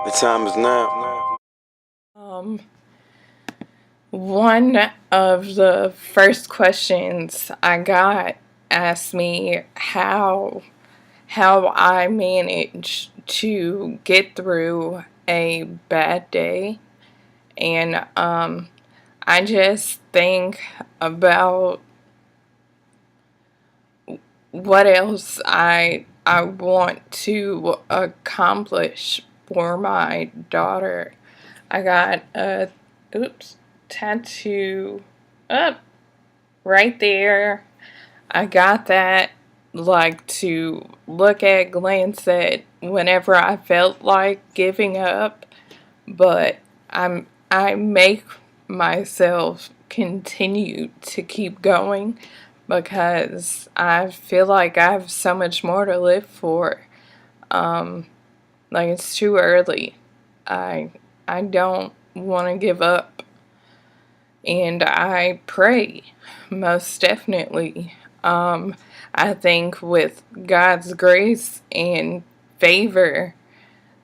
The time is now. Um, One of the first questions I got asked me how I manage to get through a bad day, and I just think about what else I want to accomplish for my daughter. I got a tattoo up right there. I got that like to look at, glance at whenever I felt like giving up, but I make myself continue to keep going because I feel like I have so much more to live for. Like it's too early. I I don't want to give up, and I pray most definitely. I think with God's grace and favor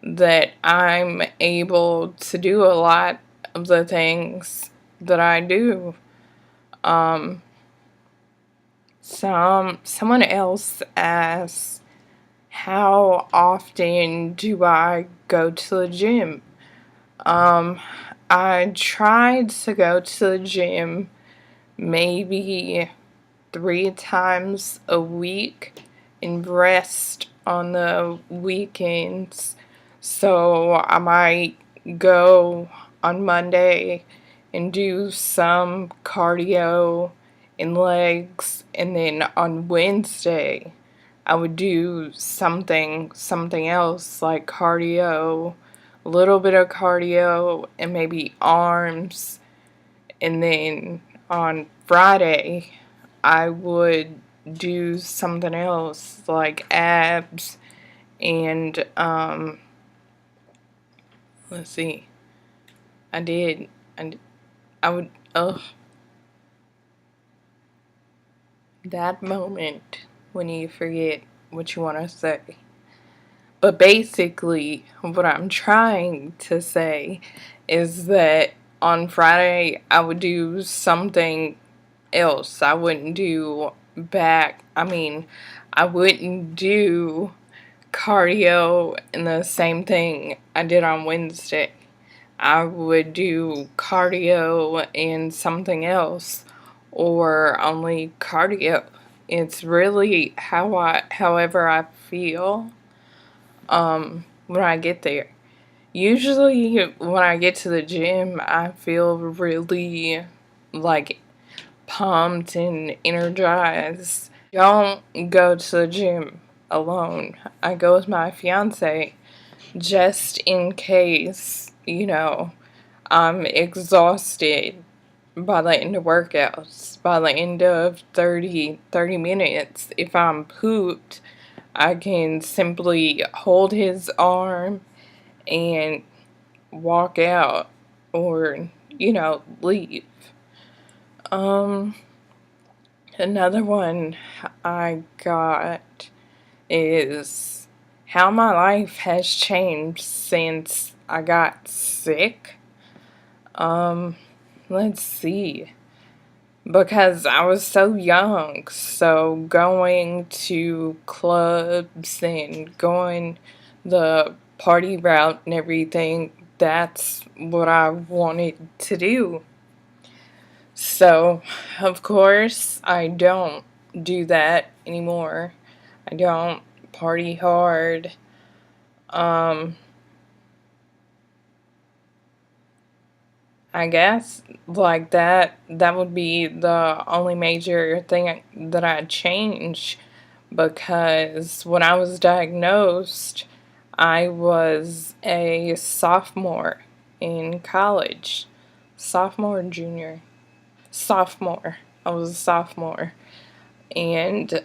that I'm able to do a lot of the things that I do. Someone else asked, how often do I go to the gym? I tried to go to the gym maybe 3 times a week and rest on the weekends. So I might go on Monday and do some cardio and legs, and then on Wednesday I would do something else like cardio, a little bit of cardio and maybe arms, and then on Friday I would do something else like abs and let's see. I did and I would that moment when you forget what you want to say. But basically what I'm trying to say is that on Friday I would do something else. I wouldn't do I wouldn't do cardio and the same thing I did on Wednesday. I would do cardio and something else, or only cardio. It's really however I feel when I get there. Usually when I get to the gym, I feel really like pumped and energized. Don't go to the gym alone. I go with my fiance just in case, I'm exhausted by the end of workouts. By the end of 30 minutes, if I'm pooped, I can simply hold his arm and walk out or, leave. Um, Another one I got is how my life has changed since I got sick. Let's see. Because I was so young, so going to clubs and going the party route and everything, that's what I wanted to do. So, of course, I don't do that anymore. I don't party hard. Um, I guess like that would be the only major thing that I'd change, because when I was diagnosed, I was a sophomore in college. Sophomore and junior. Sophomore. I was a sophomore. And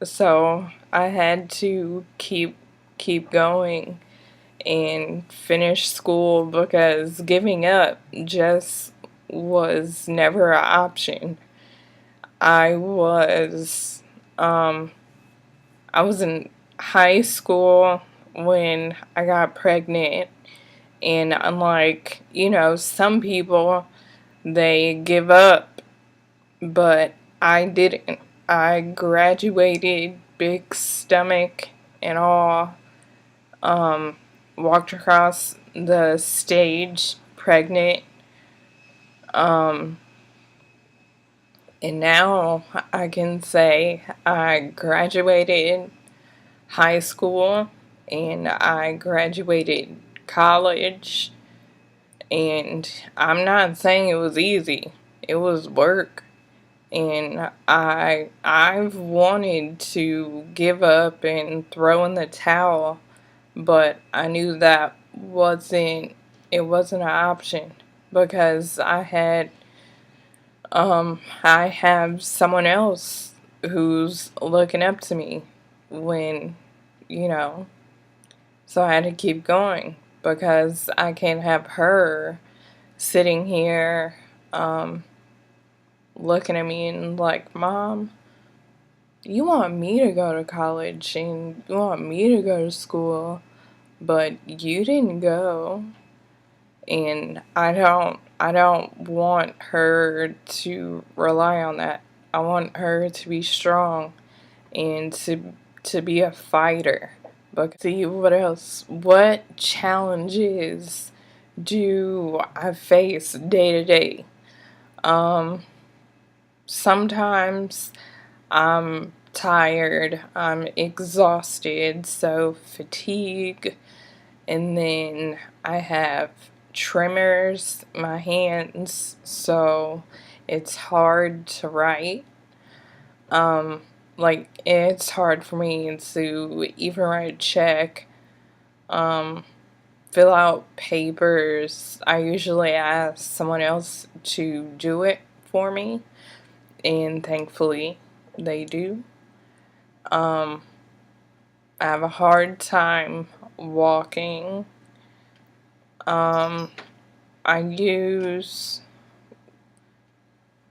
so I had to keep going and finish school because giving up just was never an option. I was I was in high school when I got pregnant. And unlike, some people, they give up, but I didn't. I graduated, big stomach and all, um, walked across the stage pregnant, um, and now I can say I graduated high school and I graduated college, and I'm not saying it was easy. It was work, and I've wanted to give up and throw in the towel, but I knew that wasn't an option because I have someone else who's looking up to me when, you know, so I had to keep going because I can't have her sitting here um, looking at me and like, Mom, you want me to go to college and you want me to go to school, but you didn't go. And I don't want her to rely on that. I want her to be strong and to be a fighter. But see, what else? What challenges do I face day to day? Um, Sometimes I'm tired, I'm exhausted, so fatigue, and then I have tremors in my hands, so it's hard to write. Um, like it's hard for me to even write a check, um, fill out papers. I usually ask someone else to do it for me, and thankfully they do. Um, I have a hard time walking. Um, I use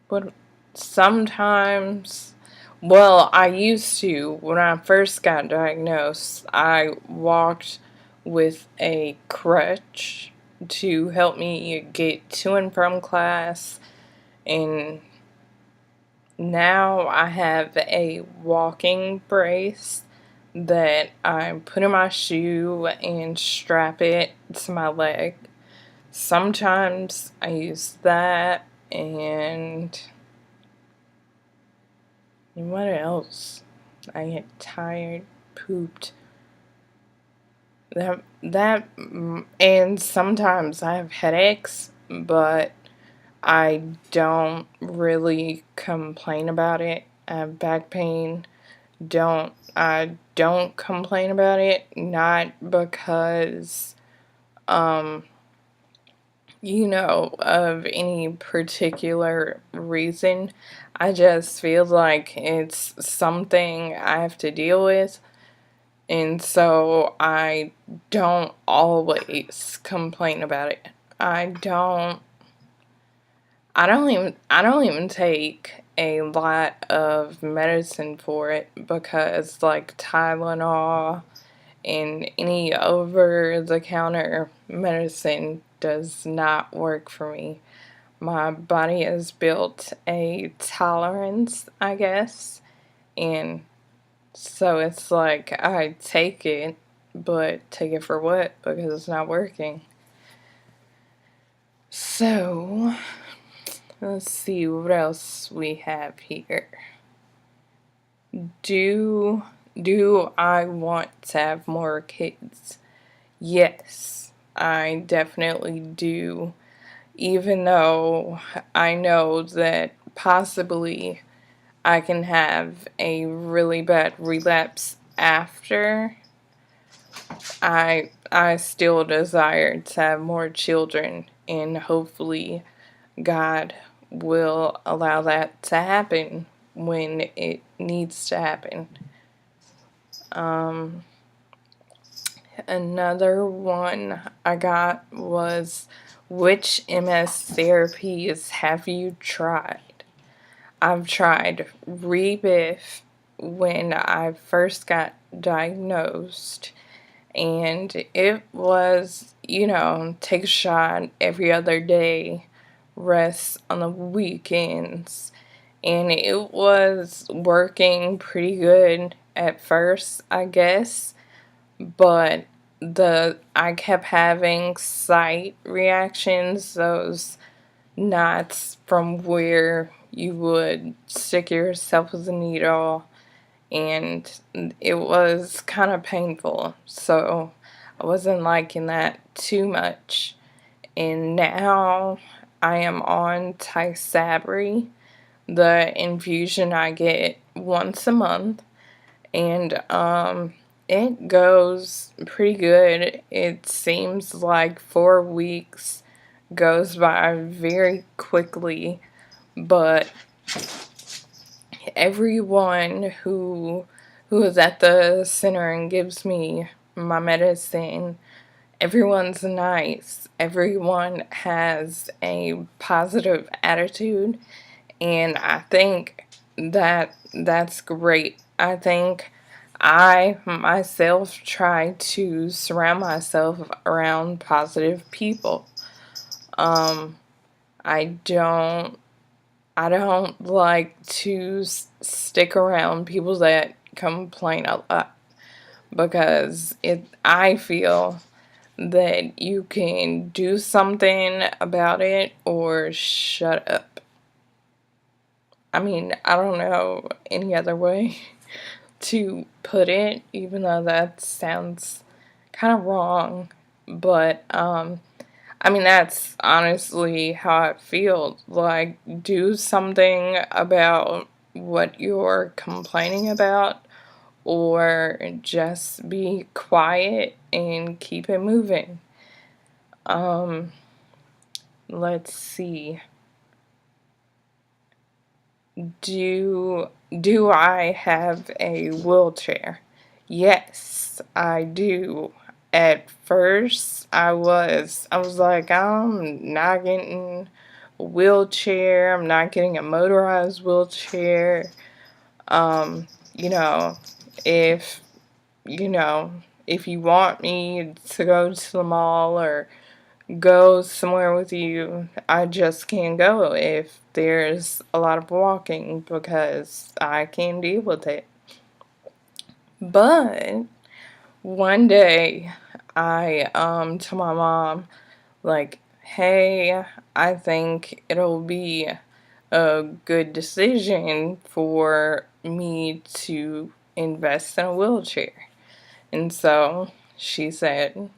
what sometimes. Well, I used to when I first got diagnosed. I walked with a crutch to help me get to and from class, and now I have a walking brace that I put in my shoe and strap it to my leg. Sometimes I use that, and what else? I get tired, pooped. And sometimes I have headaches, but I don't really complain about it. I have back pain. I don't complain about it, not because um of any particular reason. I just feel like it's something I have to deal with, and so I don't always complain about it. I don't I don't even take a lot of medicine for it because like Tylenol and any over the counter medicine does not work for me. My body has built a tolerance, I guess, and so it's like I take it, but take it for what? Because it's not working. So, let's see what else we have here. Do do I want to have more kids? Yes, I definitely do. Even though I know that possibly I can have a really bad relapse after, I still desire to have more children, and hopefully God will allow that to happen when it needs to happen. Um, Another one I got was, which MS therapies have you tried? I've tried Rebif when I first got diagnosed, and it was, take a shot every other day, rest on the weekends, and it was working pretty good at first, I guess, but I kept having site reactions, those knots from where you would stick yourself with a needle, and it was kind of painful, so I wasn't liking that too much. And now I am on Tysabri, the infusion I get once a month, and it goes pretty good. It seems like 4 weeks goes by very quickly, but everyone who is at the center and gives me my medicine, everyone's nice. Everyone has a positive attitude, and I think that's great. I think I myself try to surround myself around positive people. Um, I don't I don't like to stick around people that complain a lot, because I feel that you can do something about it or shut up. I mean, I don't know any other way to put it, even though that sounds kind of wrong. But I mean, that's honestly how I feel. Like, do something about what you're complaining about, or just be quiet and keep it moving. Um, let's see. Do I have a wheelchair? Yes, I do. At first, I was like, I'm not getting a wheelchair. I'm not getting a motorized wheelchair. Um, you know, if you know, if you want me to go to the mall or go somewhere with you, I just can't go if there's a lot of walking, because I can't deal with it. But one day I told my mom, like, hey, I think it'll be a good decision for me to invest in a wheelchair. And so she said,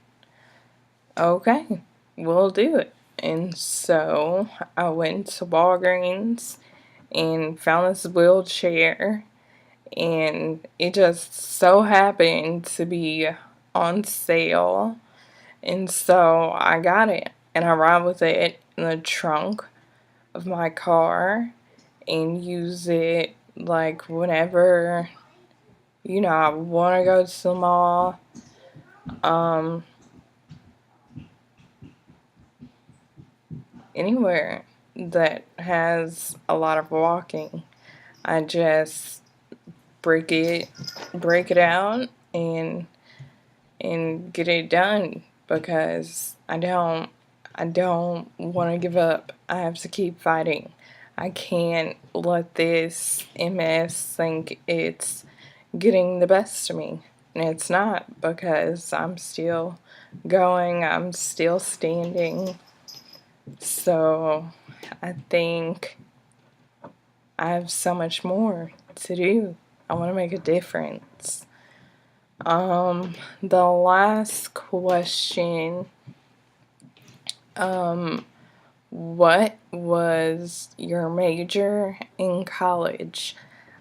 okay, we'll do it. And so I went to Walgreens and found this wheelchair, and it just so happened to be on sale. And so I got it, and I ride with it in the trunk of my car and use it like whenever, I want to go to the mall. Um, Anywhere that has a lot of walking, I just break it break it out and get it done, because I don't want to give up. I have to keep fighting. I can't let this MS think it's getting the best of me. And it's not, because I'm still going, I'm still standing. So I think I have so much more to do. I want to make a difference. The last question, what was your major in college?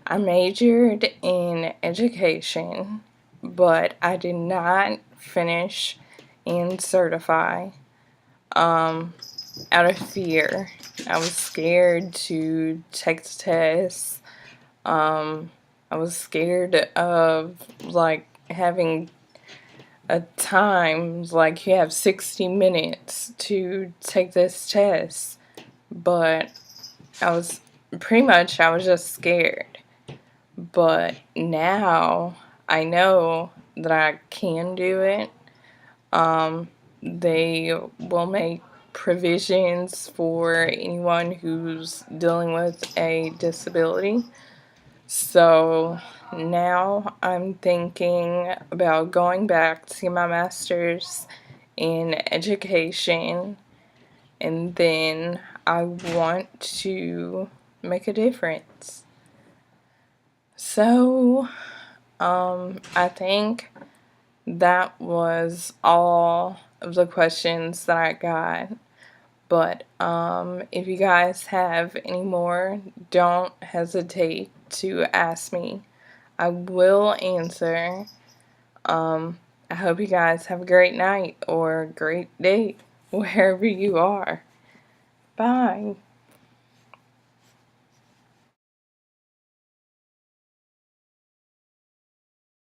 I majored in education, but I did not finish and certify. Out of fear. I was scared to take the test. I was scared of, like, having a time, like, you have 60 minutes to take this test. But I was just scared. But now I know that I can do it. They will make provisions for anyone who's dealing with a disability. So now I'm thinking about going back to get my master's in education, and then I want to make a difference. So, I think that was all of the questions that I got. But if you guys have any more, don't hesitate to ask me. I will answer. I hope you guys have a great night or a great day wherever you are. Bye.